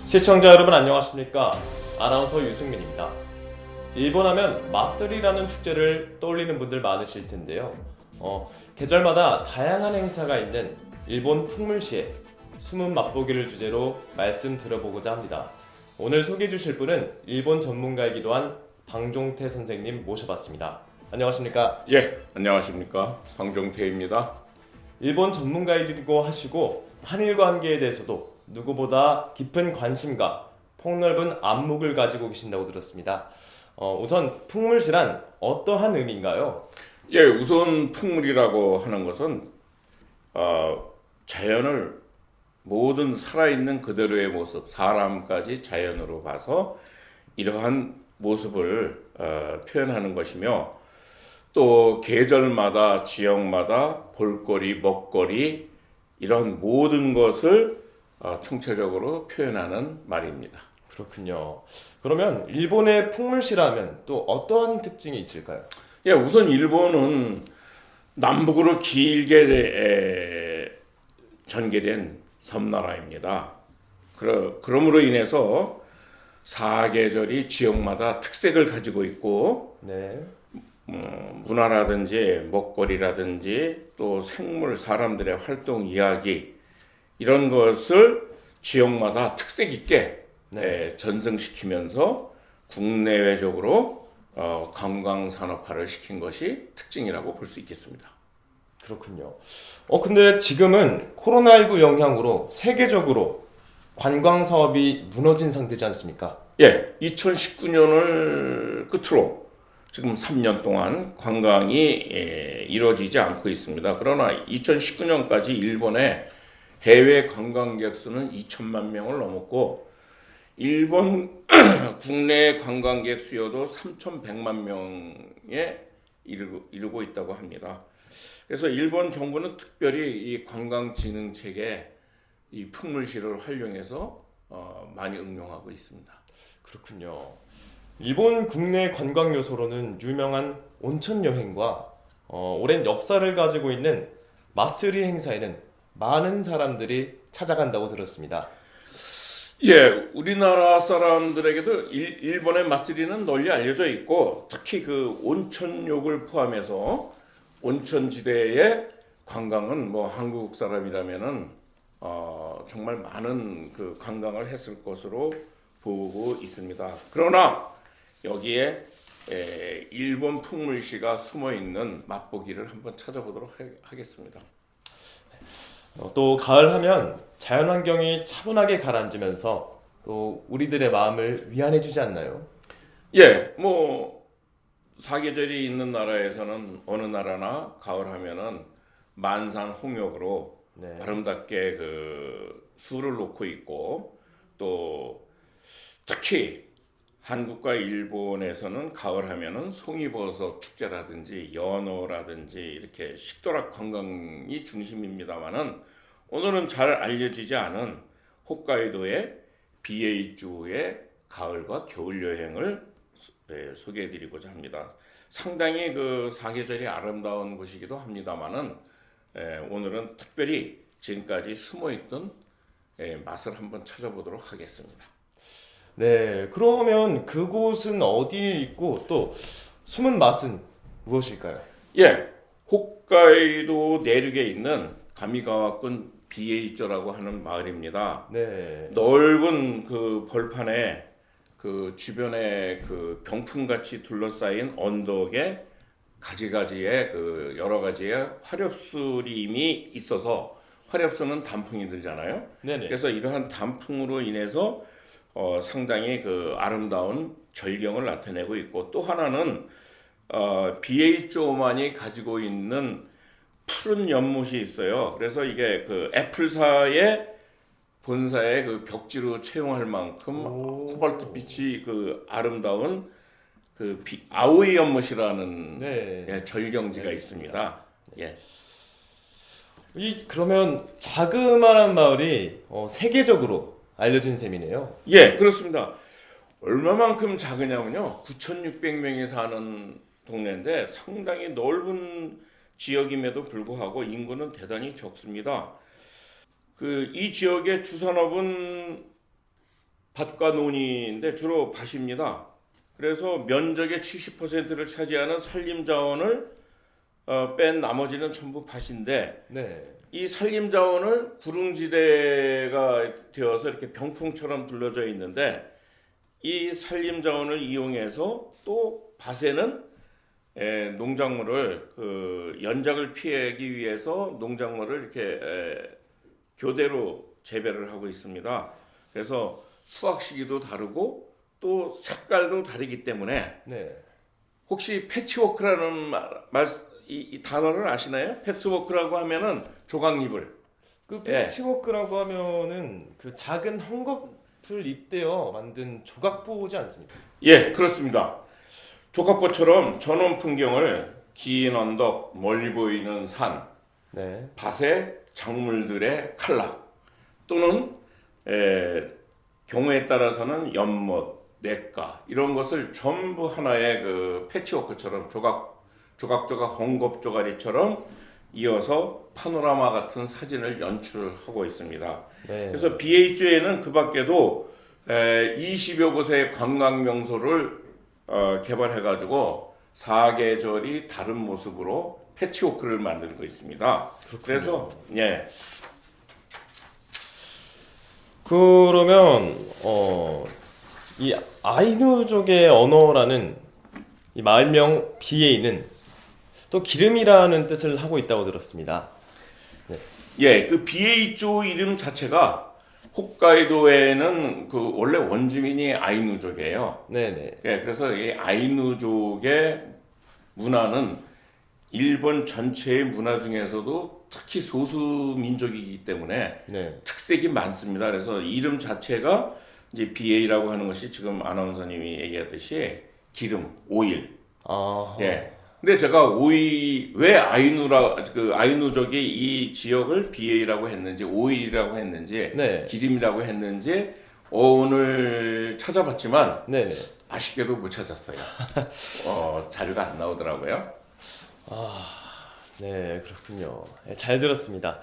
시청자 여러분 안녕하십니까? 아나운서 유승민입니다. 일본 하면 마쓰리라는 축제를 떠올리는 분들 많으실 텐데요. 계절마다 다양한 행사가 있는 일본 풍물시의 숨은 맛보기를 주제로 말씀 들어보고자 합니다. 오늘 소개해 주실 분은 일본 전문가이기도 한 방종태 선생님 모셔봤습니다. 안녕하십니까? 예, 안녕하십니까. 방종태입니다. 일본 전문가이기도 하시고 한일 관계에 대해서도 누구보다 깊은 관심과 폭넓은 안목을 가지고 계신다고 들었습니다. 우선 풍물시란 어떠한 의미인가요? 예, 우선 풍물이라고 하는 것은 자연을 모든 살아있는 그대로의 모습, 사람까지 자연으로 봐서 이러한 모습을 표현하는 것이며, 또 계절마다 지역마다 볼거리, 먹거리 이런 모든 것을 총체적으로 표현하는 말입니다. 그렇군요. 그러면 일본의 풍물시라면 또 어떠한 특징이 있을까요? 예, 우선 일본은 남북으로 길게 전개된 섬나라입니다. 그러므로 인해서 사계절이 지역마다 특색을 가지고 있고, 네. 문화라든지 먹거리라든지 또 생물, 사람들의 활동 이야기 이런 것을 지역마다 특색 있게 전승시키면서 국내외적으로 관광 산업화를 시킨 것이 특징이라고 볼 수 있겠습니다. 그렇군요. 근데 지금은 코로나19 영향으로 세계적으로 관광 사업이 무너진 상태지 않습니까? 예, 2019년을 끝으로 지금 3년 동안 관광이 이루어지지 않고 있습니다. 그러나 2019년까지 일본의 해외 관광객 수는 2천만 명을 넘었고, 일본 국내 관광객 수요도 3,100만 명에 이르고 있다고 합니다. 그래서 일본 정부는 특별히 이 관광진흥책에 이 풍물시를 활용해서 많이 응용하고 있습니다. 그렇군요. 일본 국내 관광 요소로는 유명한 온천 여행과 오랜 역사를 가지고 있는 마쓰리 행사에는 많은 사람들이 찾아간다고 들었습니다. 예, 우리나라 사람들에게도 일본의 마쓰리는 널리 알려져 있고, 특히 그 온천욕을 포함해서 온천지대의 관광은 뭐 한국 사람이라면은 정말 많은 그 관광을 했을 것으로 보고 있습니다. 그러나 여기에 일본 풍물시가 숨어 있는 맛보기를 한번 찾아보도록 하겠습니다. 또 가을 하면 자연환경이 차분하게 가라앉으면서 또 우리들의 마음을 위안해 주지 않나요? 예, 뭐 사계절이 있는 나라에서는 어느 나라나 가을 하면은 만산 홍역으로 네. 아름답게 그 수를 놓고 있고, 또 특히 한국과 일본에서는 가을 하면은 송이버섯 축제라든지 연어라든지 이렇게 식도락 관광이 중심입니다만은, 오늘은 잘 알려지지 않은 홋카이도의 BH주의 가을과 겨울 여행을 소개해드리고자 합니다. 상당히 그 사계절이 아름다운 곳이기도 합니다만은, 오늘은 특별히 지금까지 숨어있던 맛을 한번 찾아보도록 하겠습니다. 네, 그러면 그곳은 어디에 있고 또 숨은 맛은 무엇일까요? 예, 홋카이도 내륙에 있는 가미가와군 BH조라고 하는 마을입니다. 네. 넓은 그 벌판에 그 주변에 그 병풍같이 둘러싸인 언덕에 가지가지의 그 여러 가지의 화렵수림이 있어서, 화렵수는 단풍이 들잖아요. 네네. 그래서 이러한 단풍으로 인해서 상당히 그 아름다운 절경을 나타내고 있고, 또 하나는 BH조만이 가지고 있는 푸른 연못이 있어요. 그래서 이게 그 애플사의 본사의 그 벽지로 채용할 만큼 코발트빛이 그 아름다운 그 아오이 연못이라는 네. 절경지가 있습니다. 예. 그러면 자그마한 마을이 세계적으로 알려진 셈이네요. 예, 그렇습니다. 얼마만큼 작으냐면요, 9,600명이 사는 동네인데 상당히 넓은 지역임에도 불구하고 인구는 대단히 적습니다. 이 지역의 주산업은 밭과 논인데 주로 밭입니다. 그래서 면적의 70%를 차지하는 산림자원을 뺀 나머지는 전부 밭인데 네. 이 산림자원을 구릉지대가 되어서 이렇게 병풍처럼 둘러져 있는데 이 산림자원을 이용해서 또 밭에는 농작물을 연작을 피하기 위해서 농작물을 이렇게 교대로 재배를 하고 있습니다. 그래서 수확 시기도 다르고 또 색깔도 다르기 때문에 네. 혹시 패치워크라는 이 단어를 아시나요? 패치워크라고 하면은 조각잎을 그 예. 패치워크라고 하면은 그 작은 헝겊을 잇대어 만든 조각보지 않습니까? 예, 그렇습니다. 조각보처럼 전원 풍경을 긴 언덕, 멀리 보이는 산, 네. 밭의 작물들의 칼라 또는 경우에 따라서는 연못, 냇가 이런 것을 전부 하나의 그 패치워크처럼 조각 헝겊 조가리처럼 이어서 파노라마 같은 사진을 연출하고 있습니다. 네. 그래서 BH에는 그 밖에도 20여 곳의 관광 명소를 개발해가지고 사계절이 다른 모습으로 패치워크를 만들고 있습니다. 그렇군요. 그래서 예. 그러면 이 아이누족의 언어라는 이 마을명 비에이는 또 기름이라는 뜻을 하고 있다고 들었습니다. 예, 그 BHO 이름 자체가 홋카이도에는 그 원래 원주민이 아이누족이에요. 네네. 예, 그래서 이 아이누족의 문화는 일본 전체의 문화 중에서도 특히 소수 민족이기 때문에 네. 특색이 많습니다. 그래서 이름 자체가 이제 BA라고 하는 것이 지금 아나운서님이 얘기하듯이 기름, 오일. 아. 예. 근데 제가 오일 왜 아이누족이 이 지역을 BA라고 했는지 오일이라고 했는지 네. 기름이라고 했는지 오늘 찾아봤지만 네네. 아쉽게도 못 찾았어요. 자료가 안 나오더라고요. 네, 그렇군요. 네, 잘 들었습니다.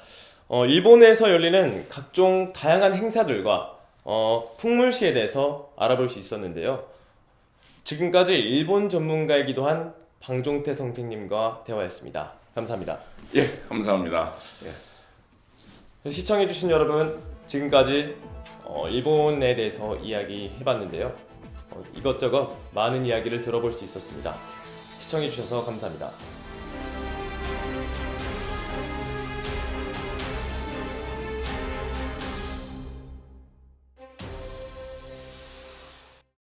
일본에서 열리는 각종 다양한 행사들과 풍물시에 대해서 알아볼 수 있었는데요. 지금까지 일본 전문가이기도 한 방종태 선생님과 대화했습니다. 감사합니다. 예, 감사합니다. 예. 시청해주신 여러분, 지금까지 일본에 대해서 이야기해봤는데요. 이것저것 많은 이야기를 들어볼 수 있었습니다. 시청해주셔서 감사합니다.